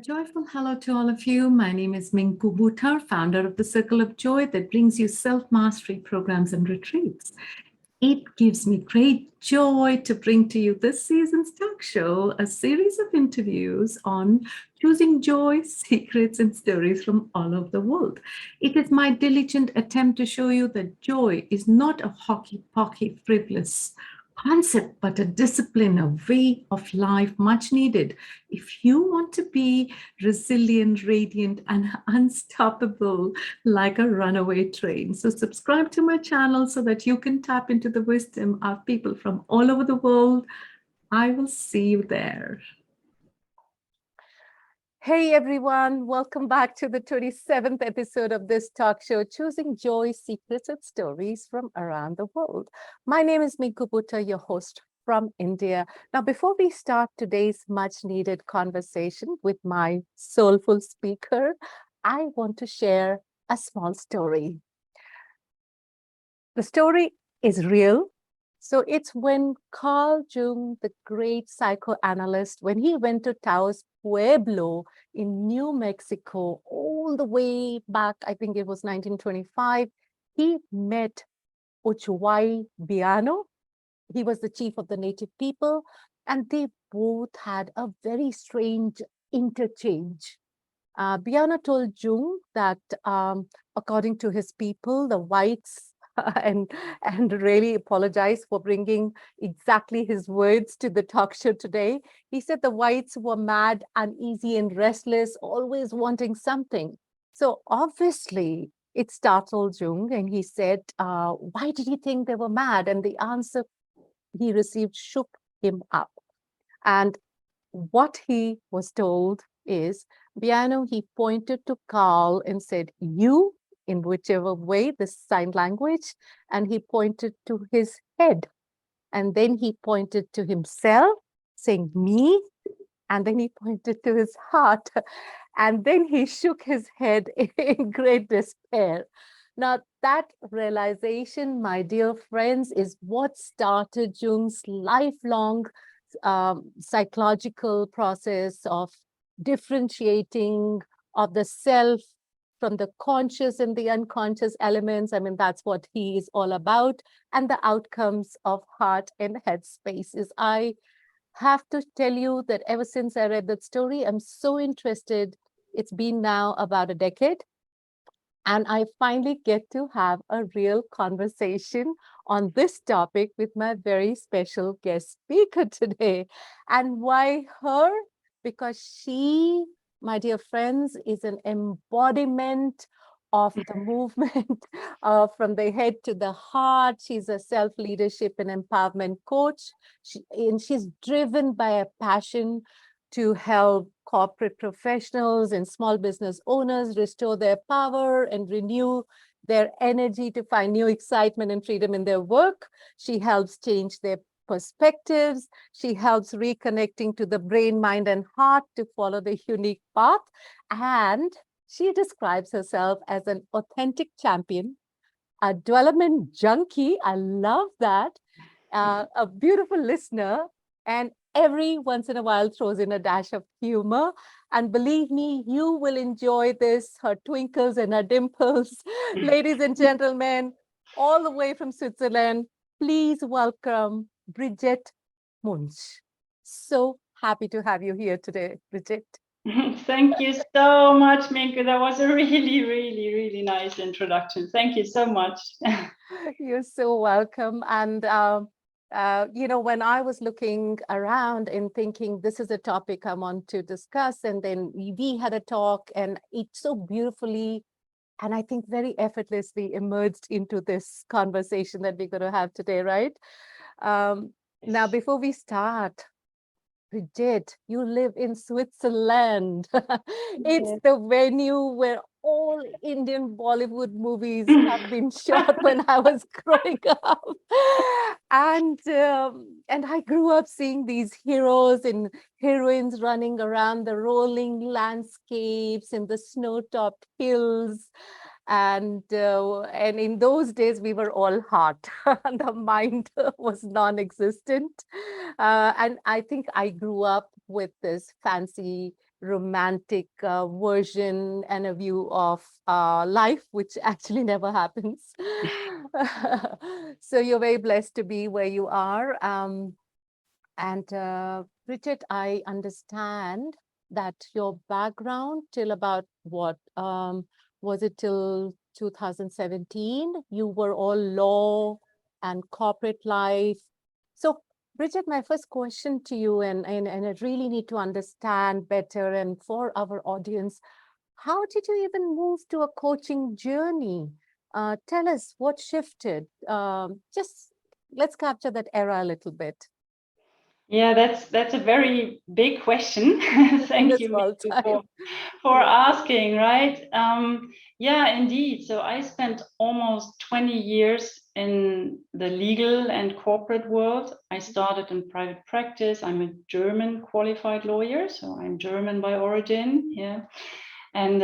joyful hello to all of you. My name is Minnku Buttar, founder of the Circle of Joy that brings you self-mastery programs and retreats. It gives me great joy to bring to you this season's talk show, a series of interviews on choosing joy, secrets, and stories from all over the world. It is my diligent attempt to show you that joy is not a hockey-pocky, frivolous concept, but a discipline, a way of life much needed. If you want to be resilient, radiant, and unstoppable like a runaway train. So subscribe to my channel so that you can tap into the wisdom of people from all over the world. I will see you there. Hey everyone, welcome back to the 27th episode of this talk show, Choosing Joy, Secrets and Stories from Around the World. My name is Minnku Buttar, your host from India. Now, before we start today's much needed conversation with my soulful speaker, I want to share a small story. The story is real. So it's when Carl Jung, the great psychoanalyst, when he went to Taos Pueblo in New Mexico, all the way back, I think it was 1925, he met Uchuai Biano. He was the chief of the native people, and they both had a very strange interchange. Biano told Jung that according to his people, the whites and really apologize for bringing exactly his words to the talk show today. He said the whites were mad, uneasy, and restless, always wanting something. So obviously, it startled Jung, and he said, why did he think they were mad? And the answer he received shook him up. And what he was told is, Biano, he pointed to Carl and said, you, in whichever way, this sign language, and he pointed to his head. And then he pointed to himself, saying, me, and then he pointed to his heart. And then he shook his head in great despair. Now, that realization, my dear friends, is what started Jung's lifelong psychological process of differentiating of the self from the conscious and the unconscious elements. I mean, that's what he is all about, and the outcomes of heart and head spaces. I have to tell you that ever since I read that story, I'm so interested. It's been now about a decade. And I finally get to have a real conversation on this topic with my very special guest speaker today. And why her? Because she, my dear friends, is an embodiment of the movement from the head to the heart. She's a self-leadership and empowerment coach. And she's driven by a passion to help corporate professionals and small business owners restore their power and renew their energy to find new excitement and freedom in their work. She helps change their perspectives. She helps reconnecting to the brain, mind, and heart to follow the unique path. And she describes herself as an authentic champion, a development junkie. I love that. A beautiful listener, and every once in a while throws in a dash of humor. And believe me, you will enjoy this, her twinkles and her dimples. Ladies and gentlemen, all the way from Switzerland, please welcome Brigitte Münch. So happy to have you here today, Brigitte. Thank you so much, Minnku. That was a really, really, really nice introduction. Thank you so much. You're so welcome. And you know, when I was looking around and thinking this is a topic I want to discuss, and then we had a talk, and it so beautifully, and I think very effortlessly emerged into this conversation that we're going to have today, right? Now, before we start, Brigitte, you live in Switzerland. It's the venue where all Indian Bollywood movies have been shot when I was growing up. And I grew up seeing these heroes and heroines running around the rolling landscapes and the snow-topped hills. And in those days, we were all heart. The mind was non-existent. And I think I grew up with this fancy romantic version and a view of life, which actually never happens. So you're very blessed to be where you are. And Brigitte, I understand that your background till about what, was it till 2017? You were all law and corporate life. So Brigitte, my first question to you, and I really need to understand better and for our audience, how did you even move to a coaching journey? Tell us what shifted. Just let's capture that era a little bit. Yeah, that's a very big question. Thank you, Small Minnku, time. for asking, right? Yeah, indeed. So I spent almost 20 years in the legal and corporate world. I started in private practice. I'm a German qualified lawyer, so I'm German by origin. Yeah. And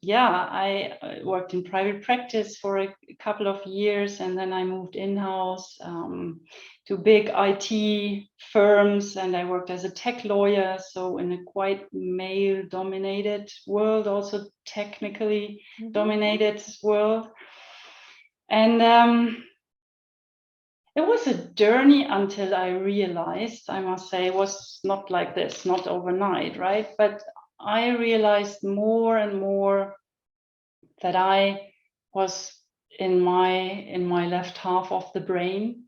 yeah, I worked in private practice for a couple of years, and then I moved in-house to big IT firms, and I worked as a tech lawyer, so in a quite male-dominated world, also technically dominated world. And it was a journey until I realized, I must say, it was not like this, not overnight, right? But I realized more and more that I was in my left half of the brain.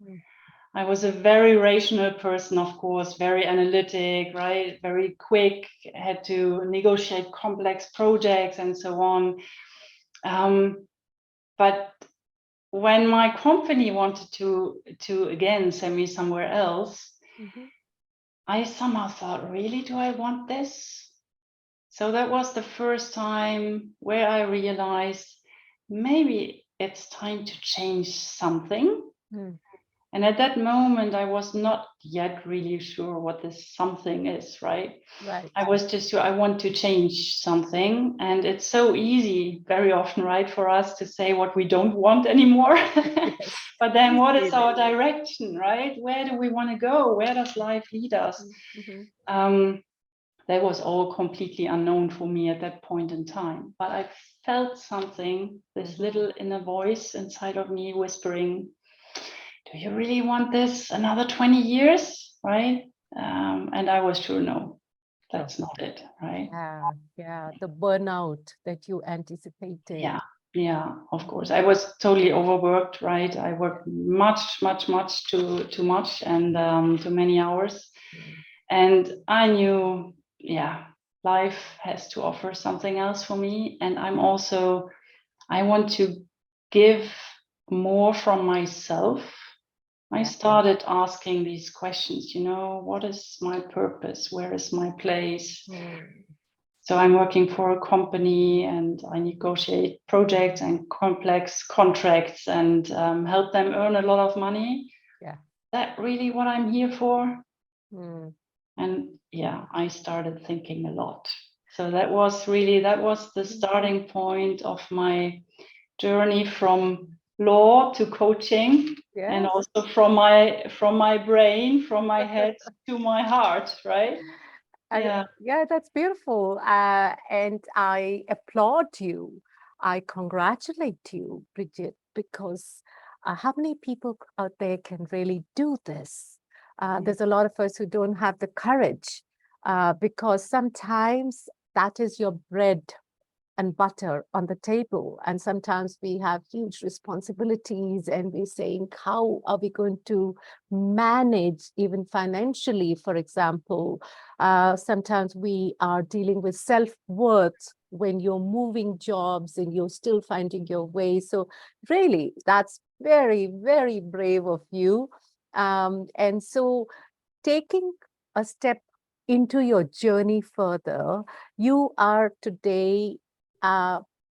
I was a very rational person, of course, very analytic, right? Very quick, had to negotiate complex projects and so on. But when my company wanted to again send me somewhere else, I somehow thought, really, do I want this? So that was the first time where I realized maybe it's time to change something. And at that moment, I was not yet really sure what this something is, right? Right. I was just sure I want to change something. And it's so easy very often, right, for us to say what we don't want anymore. Yes. But then what is our direction, right? Where do we want to go? Where does life lead us? That was all completely unknown for me at that point in time. But I felt something, this little inner voice inside of me whispering, do you really want this another 20 years, right? And I was sure, no, that's not it, right? Yeah, the burnout that you anticipated. Yeah, of course. I was totally overworked, right? I worked much too much and too many hours. And I knew, yeah, life has to offer something else for me. And I want to give more from myself. I started asking these questions, what is my purpose? Where is my place? So I'm working for a company and I negotiate projects and complex contracts and help them earn a lot of money. Yeah. That really what I'm here for? Mm. And yeah, I started thinking a lot. So that was the starting point of my journey from law to coaching. Yes. And also from my brain, from my head to my heart, right? Yeah, that's beautiful. And I applaud you. I congratulate you, Brigitte, because how many people out there can really do this? There's a lot of us who don't have the courage because sometimes that is your bread and butter on the table. And sometimes we have huge responsibilities and we're saying, how are we going to manage even financially, for example? Sometimes we are dealing with self-worth when you're moving jobs and you're still finding your way. So really, that's very, very brave of you. And so taking a step into your journey further, you are today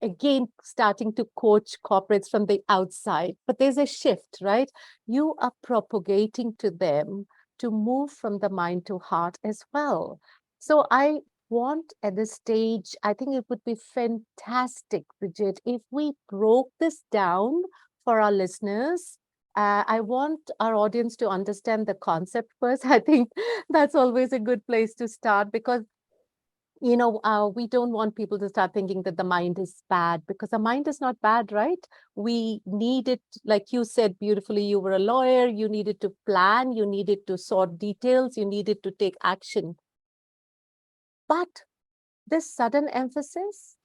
again starting to coach corporates from the outside, but there's a shift, right? You are propagating to them to move from the mind to heart as well. So I want at this stage, I think it would be fantastic, Brigitte, if we broke this down for our listeners. I want our audience to understand the concept first. I think that's always a good place to start because we don't want people to start thinking that the mind is bad, because the mind is not bad, right? We need it, like you said beautifully, you were a lawyer, you needed to plan, you needed to sort details, you needed to take action. But this sudden emphasis,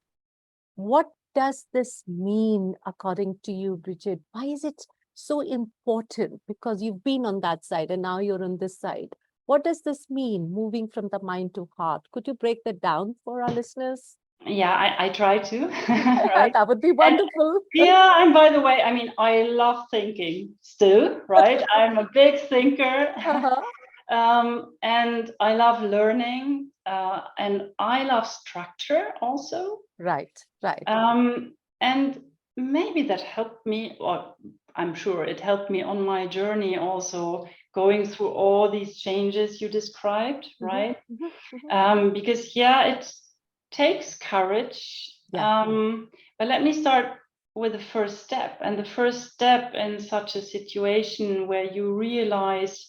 what does this mean according to you, Brigitte? Why is it so important? Because you've been on that side and now you're on this side. What does this mean, moving from the mind to heart? Could you break that down for our listeners? Yeah, I try to, right? That would be And wonderful. yeah, and by the way, I mean, I love thinking still, right? I'm a big thinker. Uh-huh. And I love learning, and I love structure also. Right. And maybe that helped me, or I'm sure it helped me on my journey also, going through all these changes you described, right? Because yeah, it takes courage. Yeah. But let me start with the first step. And the first step in such a situation where you realize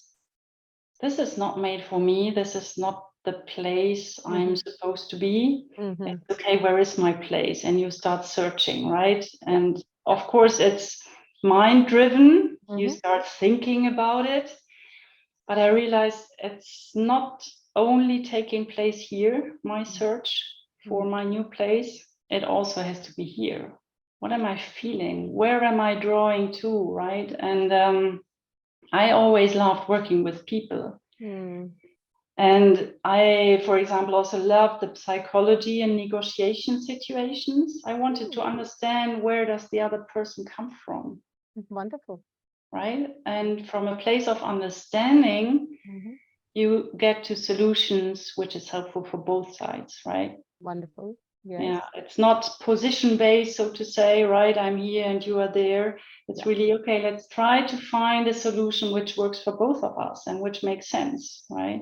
this is not made for me, this is not the place I'm supposed to be. It's okay, where is my place? And you start searching, right? And of course, it's mind driven. You start thinking about it. But I realized it's not only taking place here, my search for my new place, it also has to be here. What am I feeling? Where am I drawing to, right? And I always loved working with people. And I, for example, also loved the psychology and negotiation situations. I wanted to understand, where does the other person come from? Wonderful. Right? And from a place of understanding, you get to solutions which is helpful for both sides, right? Wonderful. Yes. Yeah, it's not position based, so to say, right? I'm here and you are there. It's really, okay, let's try to find a solution which works for both of us and which makes sense, right?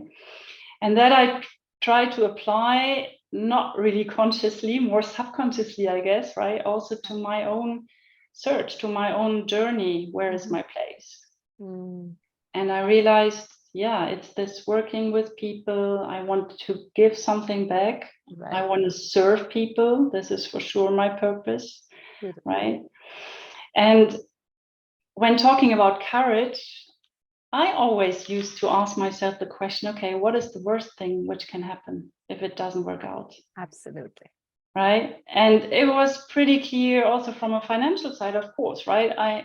And that I try to apply, not really consciously, more subconsciously, I guess, right? Also to my own search, to my own journey. Where is my place? And I realized, yeah, it's this working with people. I want to give something back. Right. I want to serve people. This is for sure my purpose, right? And when talking about courage, I always used to ask myself the question, okay, what is the worst thing which can happen if it doesn't work out? Absolutely. Right. And it was pretty clear also from a financial side, of course, right? I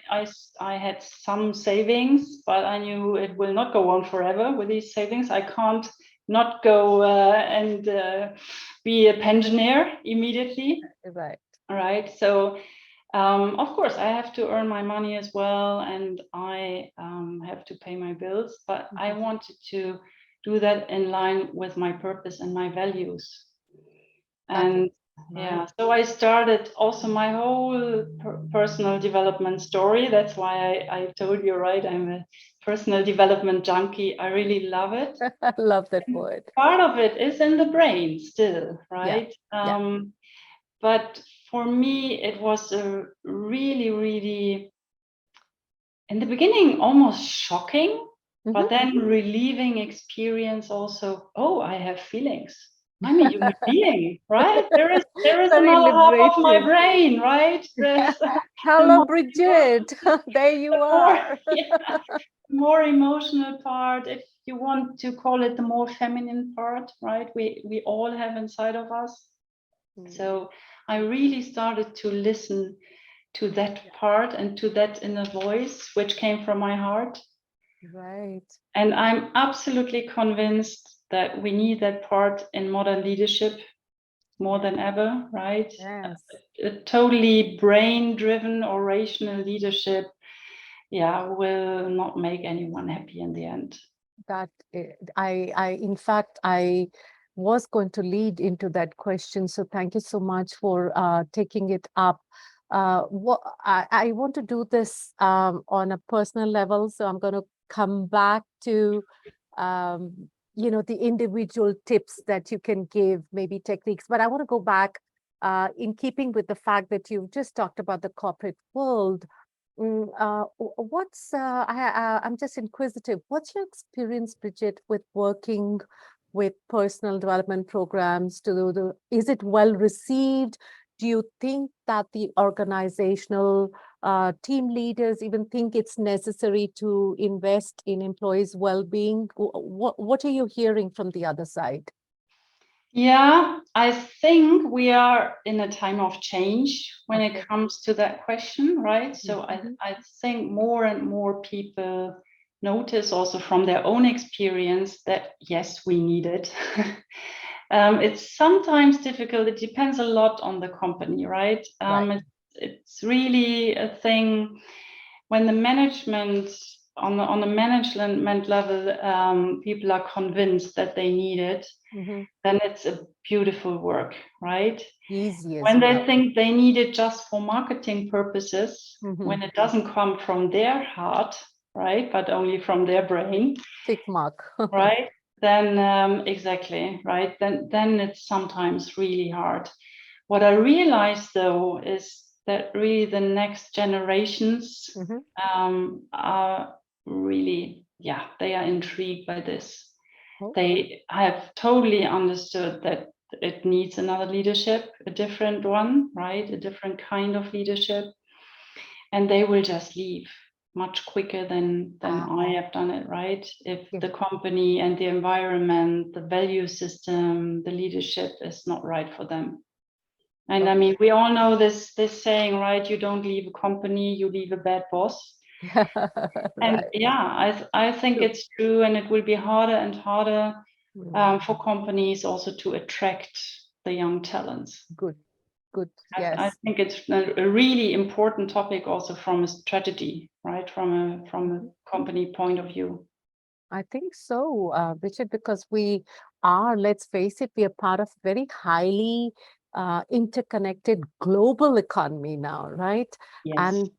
had some savings, but I knew it will not go on forever with these savings. I can't not go and be a pensioner immediately. Right. Right. So of course, I have to earn my money as well, and I have to pay my bills, but I wanted to do that in line with my purpose and my values. And yeah, so I started also my whole personal development story. That's why I told you, right, I'm a personal development junkie. I really love it. I love that word. Part of it is in the brain still, right? But for me, it was a really, really, in the beginning, almost shocking, but then relieving experience also. Oh, I have feelings. I'm a human being, right? There is another half of my brain, right? Hello, Brigitte. There you are. More emotional part, if you want to call it the more feminine part, right? We all have inside of us. So I really started to listen to that part and to that inner voice, which came from my heart. Right. And I'm absolutely convinced that we need that part in modern leadership more than ever, right? Yes. A totally brain-driven or rational leadership, will not make anyone happy in the end. That in fact, I was going to lead into that question. So thank you so much for taking it up. What I want to do this on a personal level. So I'm going to come back to, the individual tips that you can give, maybe techniques. But I want to go back in keeping with the fact that you've just talked about the corporate world. I'm just inquisitive. What's your experience, Brigitte, with working with personal development programs? Is it well received? Do you think that the organizational team leaders even think it's necessary to invest in employees' well-being? What are you hearing from the other side? Yeah, I think we are in a time of change when Okay. it comes to that question, right? So Mhm. I think more and more people notice also from their own experience that, yes, we need it. It's sometimes difficult. It depends a lot on the company, right? Right. It's really a thing when the management on the management level, people are convinced that they need it, Mhm. then it's a beautiful work, right? Easy as When they well. think they need it just for marketing purposes, Mhm. when it doesn't come from their heart, right, but only from their brain, Tick mark. right? Then exactly, right? Then it's sometimes really hard. What I realized though is that really the next generations Mhm. are really, yeah, they are intrigued by this. Oh. They have totally understood that it needs another leadership, a different one, right? A different kind of leadership. And they will just leave much quicker than I have done it, right? If Yeah. the company and the environment, the value system, the leadership is not right for them. And I mean, we all know this saying, right? You don't leave a company, you leave a bad boss. And Right. yeah, I think True. it's true, and it will be harder and harder Mm. for companies also to attract the young talents. Good. Good. I Yes. think it's a really important topic also from a strategy, right? From a company point of view. I think so, Richard, because we are, let's face it, we are part of very highly interconnected global economy now, right? Yes. And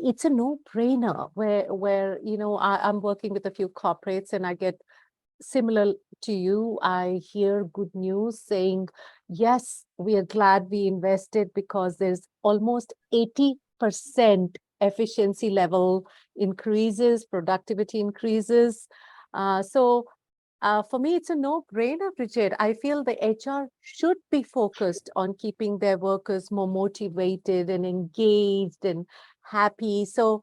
it's a no-brainer where I'm working with a few corporates and I get similar to you. I hear good news saying, yes, we are glad we invested because there's almost 80% efficiency level increases, productivity increases. For me, it's a no-brainer, Brigitte. I feel the HR should be focused on keeping their workers more motivated and engaged and happy. So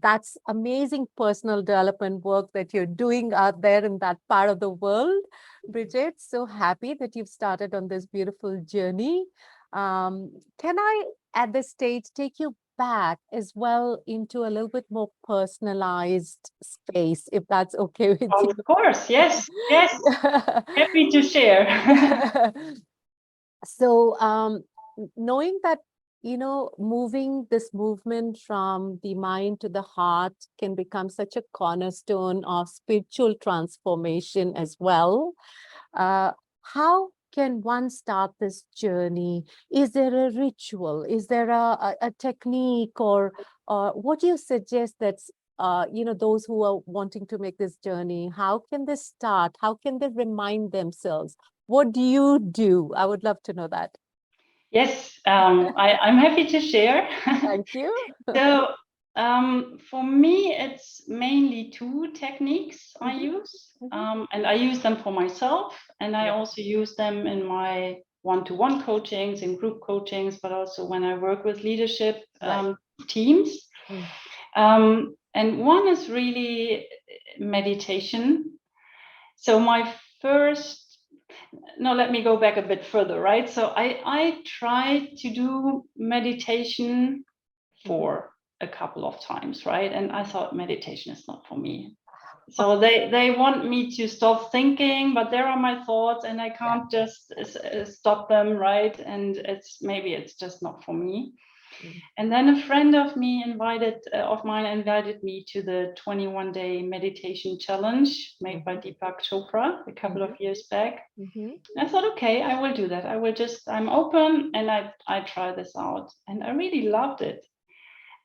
that's amazing personal development work that you're doing out there in that part of the world, Brigitte. So happy that you've started on this beautiful journey. Can I, at this stage, take you back as well into a little bit more personalized space, if that's okay with you? Of course, yes, yes. Happy to share. So, knowing that, moving this movement from the mind to the heart can become such a cornerstone of spiritual transformation as well. How can one start this journey? Is there a ritual? Is there a technique, or what do you suggest that's those who are wanting to make this journey, how can they start? How can they remind themselves? What do you do? I would love to know that. Yes, I'm happy to share. Thank you. So for me, it's mainly two techniques I Mhm, use, mhm. and I use them for myself, and I Yeah. also use them in my one-to-one coachings, in group coachings, but also when I work with leadership Right. teams. Mm. And one is really meditation. So my first, no, let me go back a bit further, right? So I tried to do meditation for a couple of times, right? And I thought meditation is not for me. So they want me to stop thinking, but there are my thoughts and I Yeah. can't just stop them, right? And maybe it's just not for me. Mm. And then a friend of mine invited me to the 21-day meditation challenge made by Deepak Chopra a couple of years back. Mhm. I thought, okay, I will do that. I'm open and I try this out. And I really loved it.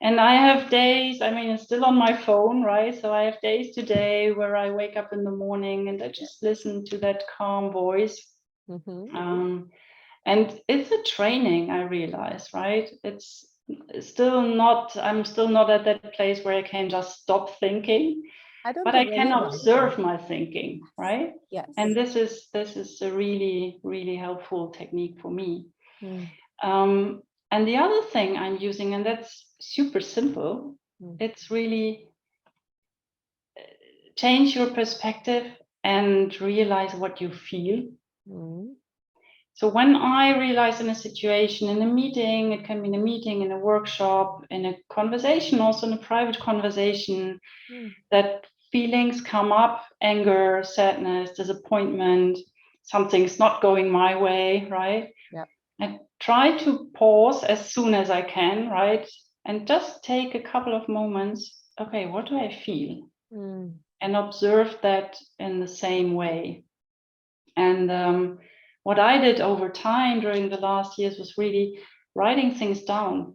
And I have days, I mean, it's still on my phone, right? So I have days today where I wake up in the morning and I just listen to that calm voice. Mhm. And it's a training, I realize, right? I'm still not at that place where I can just stop thinking. I don't but I think can anyone observe can. my thinking, right? Yes. And this is a really, really helpful technique for me. Mm, And the other thing I'm using, and that's super simple, it's really change your perspective and realize what you feel. mm, So when I realize in a situation, in a meeting, it can be in a meeting, in a workshop, in a conversation, also in a private conversation, that feelings come up, anger, sadness, disappointment, something's not going my way, right? yeah. I try to pause as soon as I can, right? And just take a couple of moments. Okay, what do I feel? And observe that in the same way. And what I did over time during the last years was really writing things down.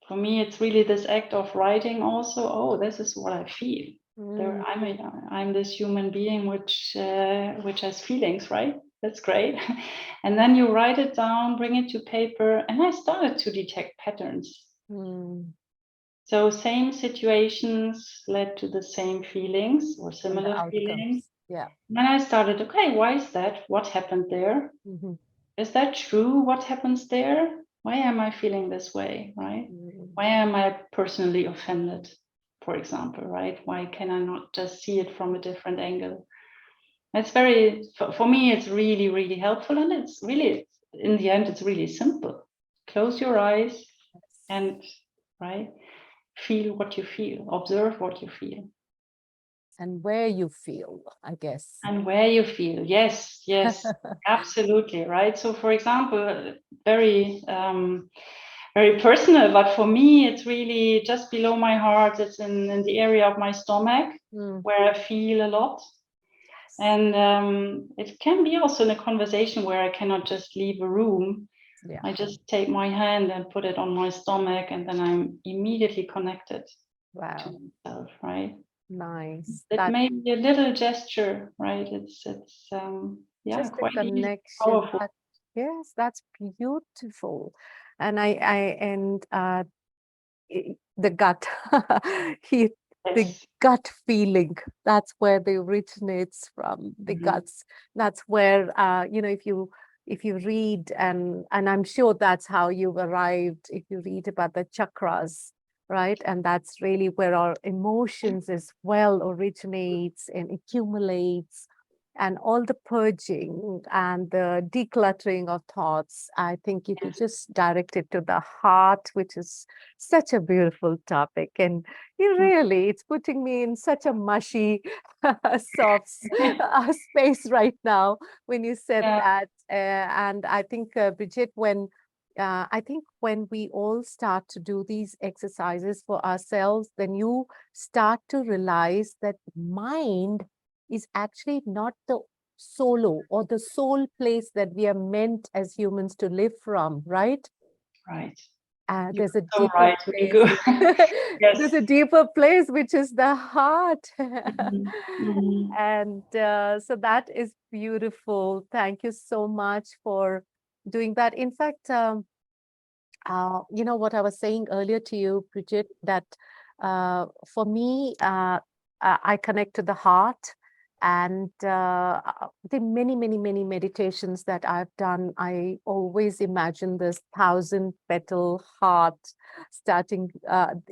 For me, it's really this act of writing also, oh, this is what I feel. I'm this human being which has feelings, right? That's great. And then you write it down, bring it to paper, and I started to detect patterns. So same situations led to the same feelings or similar feelings. Yeah. Then I started, okay, why is that? What happened there? Is that true? What happens there? Why am I feeling this way, right? Why am I personally offended, for example, right? Why can I not just see it from a different angle? It's very, for me, it's really, really helpful. And it's really, in the end, it's really simple. Close your eyes and, right, feel what you feel, observe what you feel. And where you feel, I guess. And where you feel, yes, absolutely, right? So, for example, very, very personal, but for me, it's really just below my heart. It's in the area of my stomach where I feel a lot. And it can be also in a conversation where I cannot just leave a room. Yeah. I just take my hand and put it on my stomach, and then I'm immediately connected to myself, right? Nice. It may be a little gesture, right? It's just quite a connection. powerful. Yes, that's beautiful. And the gut, the gut feeling, that's where they originates from, the guts. That's where if you read, and I'm sure that's how you've arrived, if you read about the chakras, right? And that's really where our emotions as well originates and accumulates, and all the purging and the decluttering of thoughts. I think if you just direct it to the heart, which is such a beautiful topic, and it's putting me in such a mushy, soft space right now when you said that. And I think, Brigitte, I think when we all start to do these exercises for ourselves, then you start to realize that mind is actually not the solo or the sole place that we are meant as humans to live from, right? Right. There's a deeper place. There's a deeper place, which is the heart. And so that is beautiful. Thank you so much for doing that. In fact, you know what I was saying earlier to you, Brigitte, that for me, I connect to the heart. And the many meditations that I've done, I always imagine this 1,000-petal heart starting,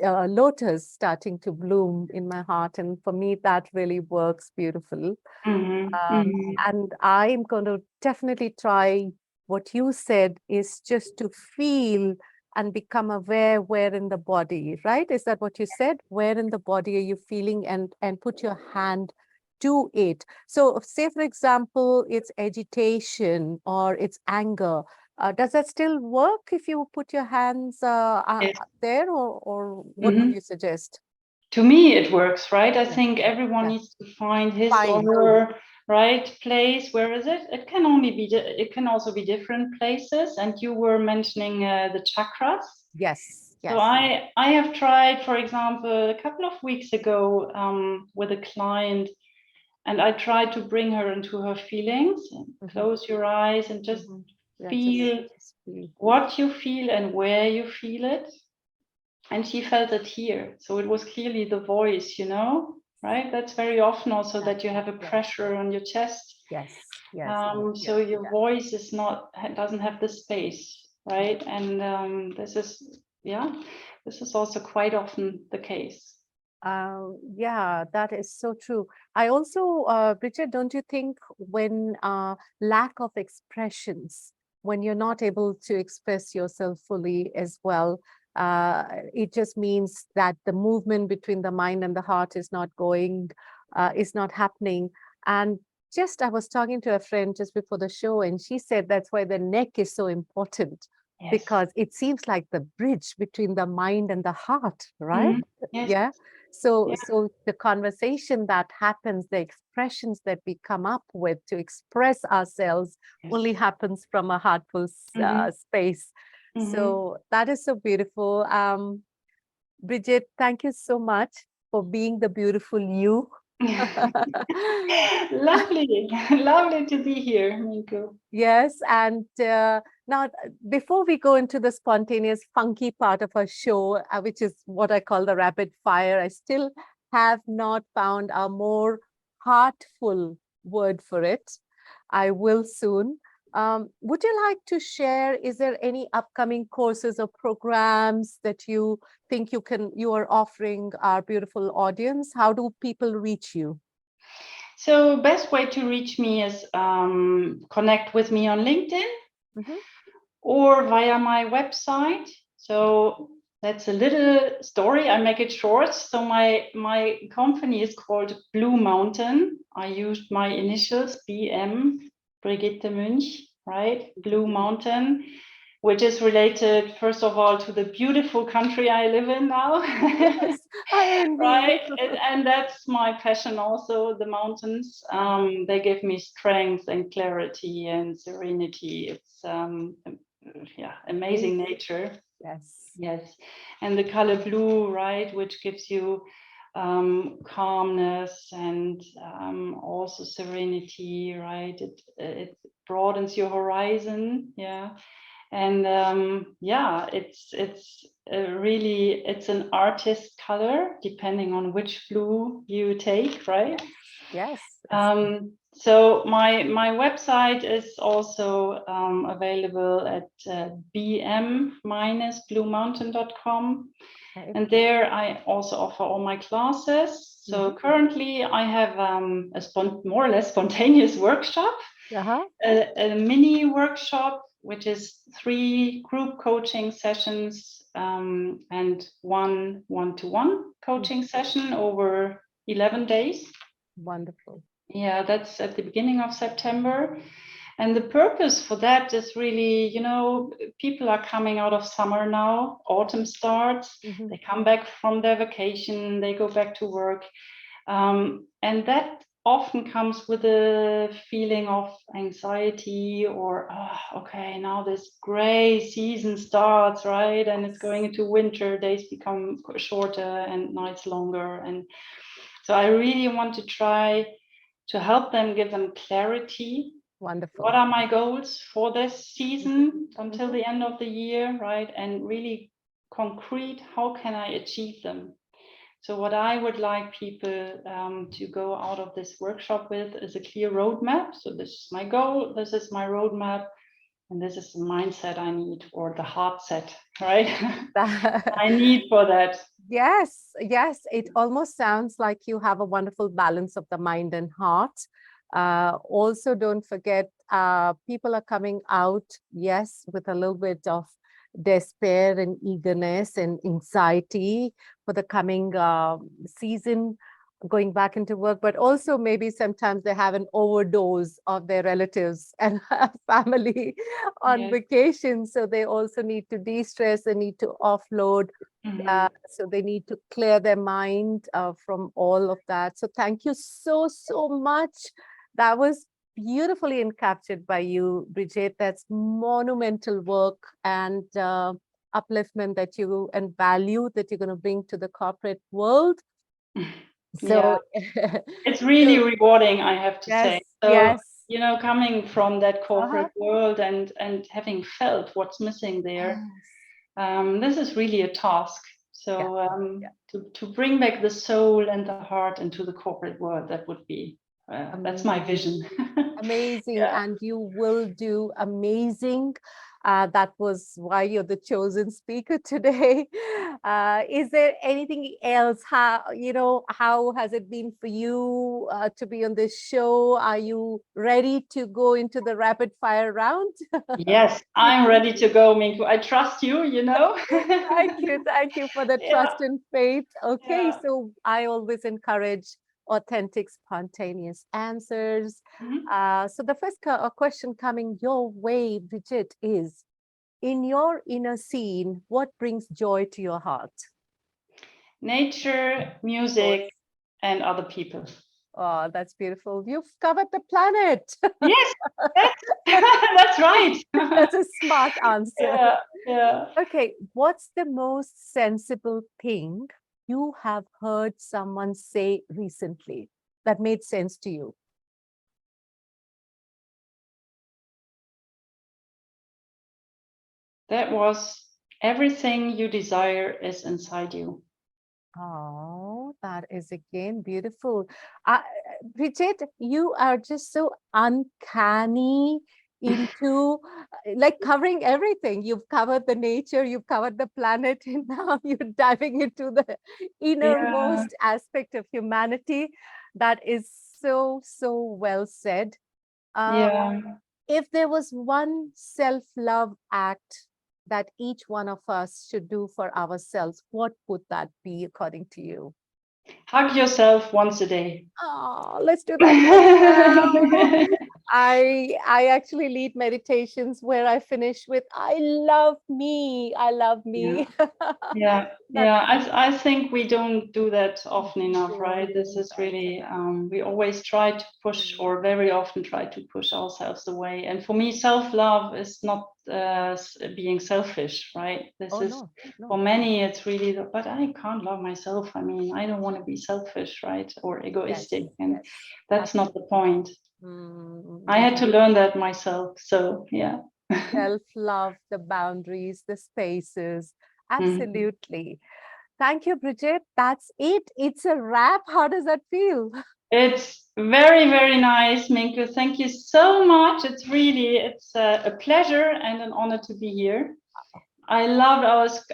lotus starting to bloom in my heart. And for me, that really works beautiful. And I'm going to definitely try what you said, is just to feel and become aware where in the body, right? Is that what you said? Where in the body are you feeling, and put your hand to it. So say, for example, it's agitation or it's anger. Does that still work if you put your hands there, or what would you suggest? To me, it works, right? I think everyone needs to find his or her right place. Where is it? It can also be different places. And you were mentioning the chakras. Yes. So I have tried, for example, a couple of weeks ago with a client, and I tried to bring her into her feelings. Close your eyes and just feel what you feel and where you feel it. And she felt it here. So it was clearly the voice, right? That's very often also that you have a pressure on your chest. Yes. So your voice doesn't have the space, right? And this is also quite often the case. Yeah, that is so true. I also, Brigitte, don't you think when lack of expressions, when you're not able to express yourself fully as well, it just means that the movement between the mind and the heart is not is not happening. And just, I was talking to a friend just before the show, and she said that's why the neck is so important. Yes. Because it seems like the bridge between the mind and the heart, right? Yes. Yeah. So the conversation that happens, the expressions that we come up with to express ourselves only happens from a heartful space. So that is so beautiful. Brigitte, thank you so much for being the beautiful you. Lovely to be here, Minnku. Yes, and now before we go into the spontaneous, funky part of our show, which is what I call the rapid fire, I still have not found a more heartful word for it. I will soon. Would you like to share, is there any upcoming courses or programs that you think you are offering our beautiful audience? How do people reach you? So best way to reach me is connect with me on LinkedIn or via my website. So that's a little story. I make it short. So my company is called Blue Mountain. I used my initials, BM, Brigitte Münch, right? Blue Mountain, which is related, first of all, to the beautiful country I live in now. Yes, I envy right? you. And that's my passion also, the mountains. They give me strength and clarity and serenity. It's amazing nature. Yes. And the color blue, right, which gives you calmness and also serenity, right? It broadens your horizon. Yeah. And it's an artist color depending on which blue you take, right? Yes. So my website is also available at bm-bluemountain.com. Okay. And there I also offer all my classes. So currently I have more or less spontaneous workshop, a mini workshop, which is 3 group coaching sessions and 1 one-to-one coaching session over 11 days. Wonderful. Yeah, that's at the beginning of September. And the purpose for that is really, people are coming out of summer now, autumn starts, they come back from their vacation, they go back to work. And that often comes with a feeling of anxiety or, okay, now this gray season starts, right? And it's going into winter, days become shorter and nights longer. And so I really want to try to help them, give them clarity. Wonderful. What are my goals for this season until the end of the year, right? And really concrete, how can I achieve them? So what I would like people to go out of this workshop with is a clear roadmap. So this is my goal, this is my roadmap, and this is the mindset I need, or the heart set, right? I need for that. Yes, it almost sounds like you have a wonderful balance of the mind and heart. Also, don't forget, people are coming out, yes, with a little bit of despair and eagerness and anxiety for the coming season, going back into work, but also maybe sometimes they have an overdose of their relatives and family on vacation. So they also need to de-stress, they need to offload. So they need to clear their mind from all of that. So thank you so much. That was beautifully encaptured by you, Brigitte. That's monumental work and upliftment that you and value that you're going to bring to the corporate world. So it's really rewarding, I have to say. So, coming from that corporate world and having felt what's missing there, this is really a task. So to bring back the soul and the heart into the corporate world, that would be, that's my vision. Amazing. Yeah. And you will do amazing. That was why you're the chosen speaker today. Is there anything else? How has it been for you to be on this show? Are you ready to go into the rapid fire round? Yes, I'm ready to go, Minnku. I trust you, you know. Thank you for the Yeah. trust and faith. Okay, Yeah. so I always encourage authentic, spontaneous answers. Mhm. So the first question coming your way, Brigitte, is in your inner scene, what brings joy to your heart? Nature, music, and other people. Oh, that's beautiful. You've covered the planet. Yes, that's right. That's a smart answer. Yeah, yeah. Okay, what's the most sensible thing you have heard someone say recently that made sense to you? That was everything you desire is inside you. Oh, that is again beautiful. Brigitte, you are just so uncanny into like covering everything. You've covered the nature, you've covered the planet, and now you're diving into the Yeah, innermost aspect of humanity. That is so, so well said. Uh, yeah. if there was one self-love act that each one of us should do for ourselves, what would that be according to you? Hug yourself once a day. Oh, let's do that right now. I actually lead meditations where I finish with I love me. I love Yeah. me. Yeah, That's yeah. I think we don't do that often enough, right? This is right. really we always try to push, or very often try to push ourselves away. And for me, self-love is not being selfish, right? This Oh is no. for many, it's really, but I can't love myself. I mean, I don't want to be selfish, right? Or Yes, egoistic, and yes. that's not the point. I had to Mm, learn that myself. So yeah. self-love, the boundaries, the spaces. Mhm. Absolutely. Thank you, Brigitte. That's it. It's a wrap. How does that feel? It's very, very nice, Minnku. Thank you so much. It's a pleasure and an honor to be here. I loved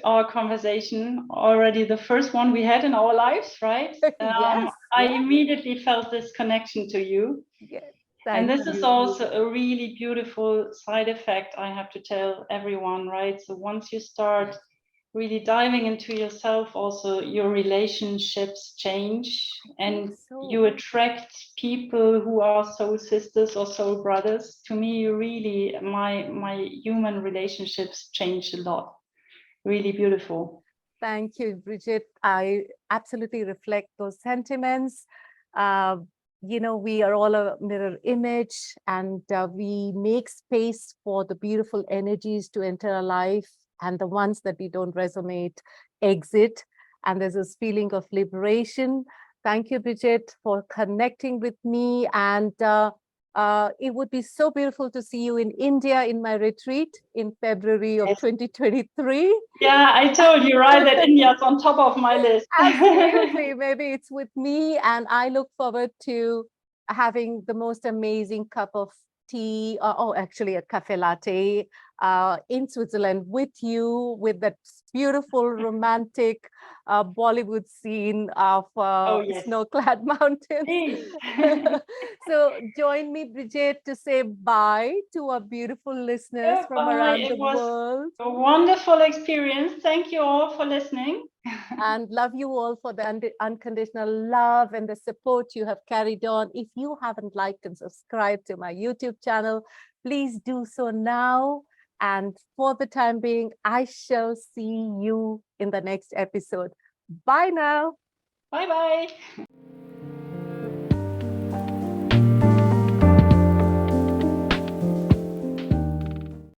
our conversation already, the first one we had in our lives, right? Yes, I yes, immediately felt this connection to you. yes. And Thank this is you. also a really beautiful side effect I have to tell everyone, right? So once you start really diving into yourself, also your relationships change and So, you attract people who are soul sisters or soul brothers. To me, you really, my human relationships changed a lot. Really beautiful. thank you, Brigitte. I absolutely reflect those sentiments. Uh, we are all a mirror image, and we make space for the beautiful energies to enter our life, and the ones that we don't resonate exit. And there's this feeling of liberation. Thank you, Brigitte, for connecting with me. And it would be so beautiful to see you in India in my retreat in February of Yes. 2023. Yeah, I told you, right, that India's on top of my list. Absolutely. Maybe it's with me, and I look forward to having the most amazing cup of tea, actually a cafe latte in Switzerland with you, with that beautiful romantic Bollywood scene of Oh, yes. snow-clad mountains. Please. So join me, Brigitte, to say bye to our beautiful listeners from Bye. around the It was world. a wonderful experience. Thank you all for listening. And love you all for the unconditional love and the support you have carried on. If you haven't liked and subscribed to my YouTube channel, please do so now. And for the time being, I shall see you in the next episode. Bye now. Bye bye.